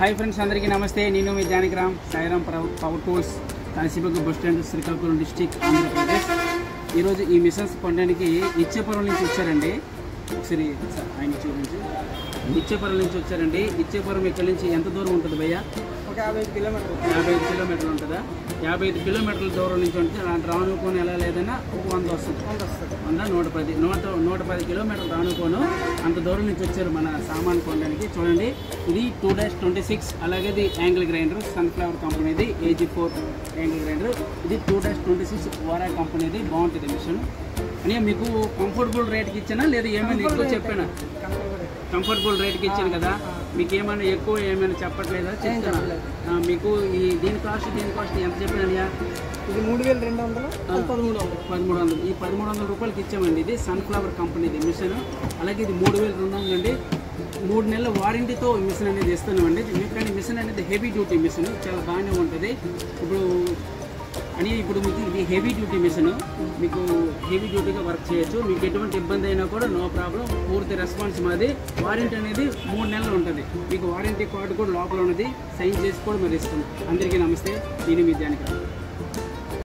hi friends अंदर की नमस्ते నేను మీ Janakiram Sairam power tools Kasibugga bus stand Srikakulam district Andhra Pradesh ఈ రోజు ఈ మిషన్స్ కొనడానికి ఇచ్చేపురం నుంచి వచ్చారండి ఒకసారి ఆయన చూడండి ఇచ్చేపురం నుంచి వచ్చారండి ఇచ్చేపురం ఇక్కడ నుంచి ఎంత దూరం ఉంటుంది భయ్యా ఒక 55 కిలోమీటర్లు ఉంటుందా 55 కిలోమీటర్ల దూరం నుంచి ఉంటే రానుకోని ఎలా లేదన్నా ఒక 100 వస్తుంది 110 కిలోమీటర్లు రానుకోను అంత దూరం నుంచి వచ్చారు మన సామాన్ కొనడానికి చూడండి ఇది 2-26 అలాగే ఇది యాంగిల్ గ్రైండర్ సన్ఫ్లవర్ కంపెనీది AG4 యాంగిల్ గ్రైండర్ ఇది 2-26 వారా కంపెనీది బాగుంటుంది మిషన్ అని మీకు కంఫర్టబుల్ రేట్కి ఇచ్చానా లేదా ఏమైనా ఎక్కువ చెప్పానా కంఫర్టబుల్ రేట్కి ఇచ్చాను కదా మీకు ఏమైనా ఎక్కువ ఏమైనా చెప్పట్లేదా చెప్తాను మీకు ఈ దీని కాస్ట్ ఎంత చెప్పానయ్యా ఇది 3200 ఈ 1300 రూపాయలకి ఇచ్చామండి ఇది సన్ఫ్లవర్ కంపెనీది మిషన్ అలాగే ఇది 3200 అండి 3 నెలల వారంటీతో మిషన్ అనేది ఇస్తున్నామండి కానీ మిషన్ అనేది హెవీ డ్యూటీ మిషన్ చాలా బాగానే ఉంటుంది ఇప్పుడు మీకు ఇది హెవీ డ్యూటీ మిషన్ మీకు హెవీ డ్యూటీగా వర్క్ చేయొచ్చు మీకు ఎటువంటి ఇబ్బంది అయినా కూడా నో ప్రాబ్లం పూర్తి రెస్పాన్స్ మాది వారంటీ అనేది 3 నెలలు ఉంటుంది మీకు వారంటీ కార్డు కూడా లోపల ఉన్నది సైన్ చేసి కూడా మరి ఇస్తాం అందరికీ నమస్తే నేను మీ జానకిరామ్